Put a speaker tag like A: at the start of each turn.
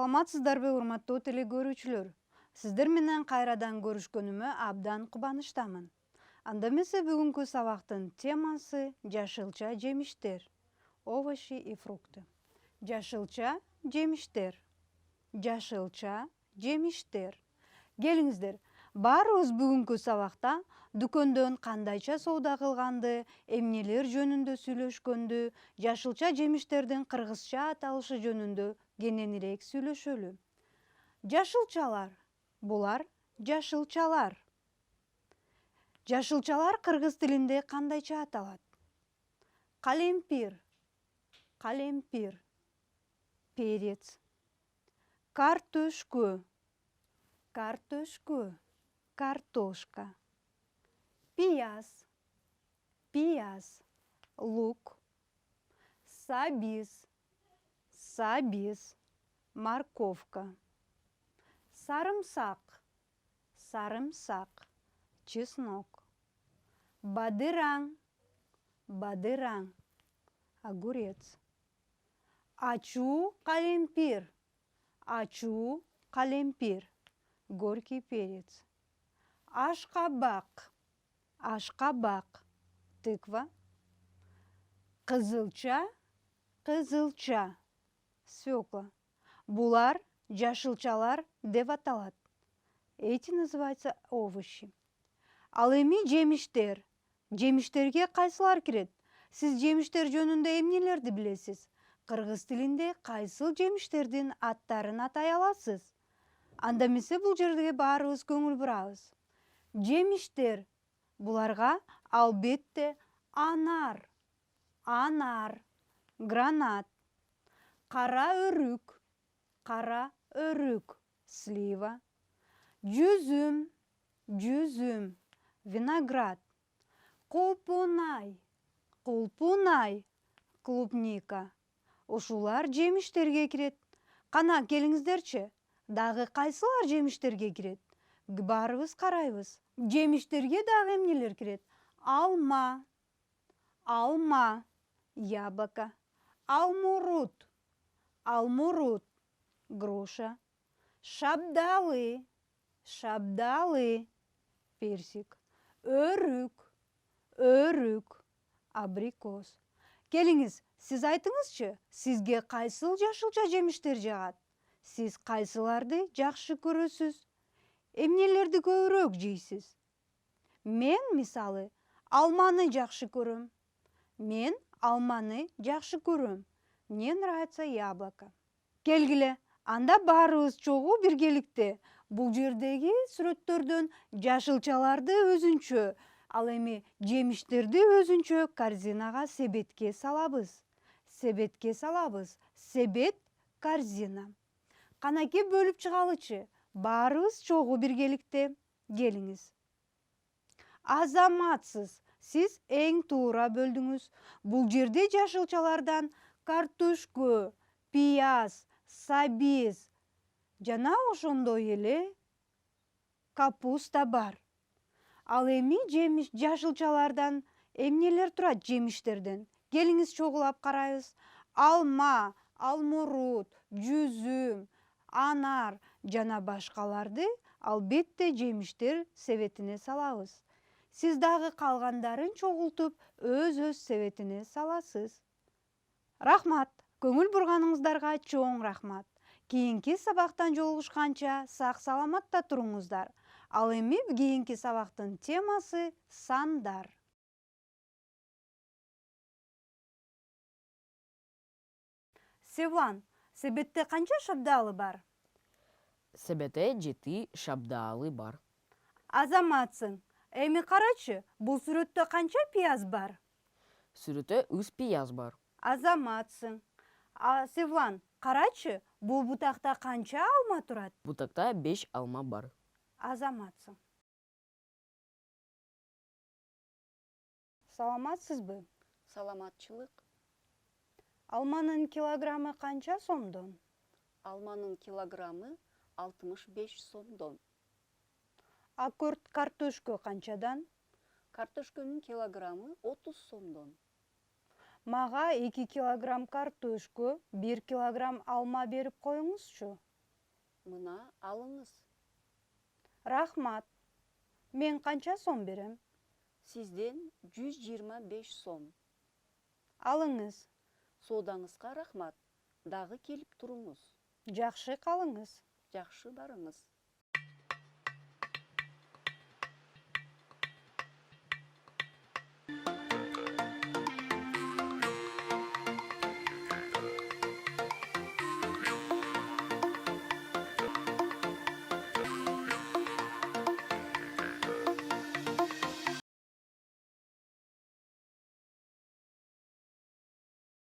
A: Саламатсыздарбы, урматтуу телекөрүүчүлөр. Сиздер менен кайрадан көрүшкөнүмө абдан кубанычтамын. Анда эмесе бүгүнкү сабактын темасы жашылча жемиштер. Овощи и фрукты. Жашылча жемиштер. Жашылча жемиштер. Келиңиздер, баарыбыз бүгүнкү сабакта дүкөндөн кандайча соода кылганды, эмнелер жөнүндө сүйлөшкөндү, жашылча жемиштердин кыргызча аталышы жөнүндө кененирээк сүйлөшөлү. Жашылчалар. Булар жашылчалар. Жашылчалар кыргыз тилинде кандайча аталат? Калемпир. Калемпир. Перец. Картөшкө. Картөшкө. Картошка. Пияз. Пияз. Лук. Сабиз. Сабиз. Морковка. Сарымсак. Сарымсак. Чеснок. Бадыраң. Бадыраң. Огурец. Ачуу калемпир. Ачуу калемпир. Горький перец. Ашкабак. Ашкабак. Тыква. Кызылча. Кызылча. Свекла. Булар жашылчалар деп аталат. Эти называются овощи. Ал эми жемиштер. Жемиштерге кайсылар кирет? Сиз жемиштер жөнүндө эмнелерди билесиз? Кыргыз тилинде кайсыл жемиштердин аттарын атай аласыз? Анда эмесе бул жерге баарыбыз көңүл бурабыз. Жемиштер. Буларга албетте анар, анар, гранат, кара өрүк, кара өрүк, слива, жүзүм, жүзүм, виноград, кулпунай, кулпунай, клубника. Ушулар жемиштерге кирет. Кана келиңиздерчи, дагы кайсылар жемиштерге кирет? Баарыбыз карайбыз. Жемиштерге дагы эмнелер кирет? Алма, алма, яблоко, алмурут, алмурут, груша, шабдалы, шабдалы, персик, өрүк, өрүк, абрикос. Келиңиз, сиз айтыңызчы, сизге кайсыл жашылча жемиштер жагат? Сиз кайсыларды жакшы көрөсүз? Эмнелерди көбүрөөк жейсиз? Мен, мисалы, алманы жакшы көрөм. Мен алманы жакшы көрөм. Мне нравится яблоко. Келгиле, анда баарыбыз чогуу биргеликте бул жердеги сүрөттөрдөн жашылчаларды өзүнчө, ал эми жемиштерди өзүнчө корзинага, себетке салабыз. Себетке салабыз. Себет, корзина. Канаке бөлүп чыгалычы. Баарыбыз чогуу биргеликте. Келиңиз. Азаматсыз. Сиз эң туура бөлдүңүз. Бул жерде жашылчалардан картошкө, пияз, сабиз жана ошондой эле капуста бар. Ал эми жашылчалардан эмнелер турат жемиштерден? Келиңиз чогулап карайбыз. Алма, алмурут, жүзүм, анар жана башкаларды албетте жемиштер себетине салабыз. Сиз дагы калгандарын чогултуп, өз себетине саласыз. Рахмат. Көңүл бурганыңыздарга чоң рахмат. Кийинки сабактан жолугушканча сак саламатта туруңуздар. Ал эми кийинки сабактын темасы сандар. Севлан, себетте канча шабдалы бар?
B: Себетте 7 шабдалы бар.
A: Азаматсың. Эми карачы, бул сүрөттө канча пияз бар?
B: Сүрөттө 3 пияз бар.
A: Азаматсың. Севлан, карачы, бул бутакта канча алма турат?
B: Бутакта 5 алма бар.
A: Азаматсың. Саламатсызбы?
C: Саламатчылык.
A: Алманын килограммы канча сомдон?
C: Алманын килограммы 65 сомдон.
A: А картошкө канчадан?
C: Картошкөнүн килограммы 30 сомдон.
A: Мага 2 килограмм картошкө, 1 килограмм алма берип коюңузчу.
C: Мына алыңыз.
A: Рахмат. Мен қанша сом берем?
C: Сизден 125 сом.
A: Алыңыз.
C: Содаңызға рахмат. Дағы келіп тұрыңыз.
A: Жақшы қалыңыз.
C: Жақшы барыңыз.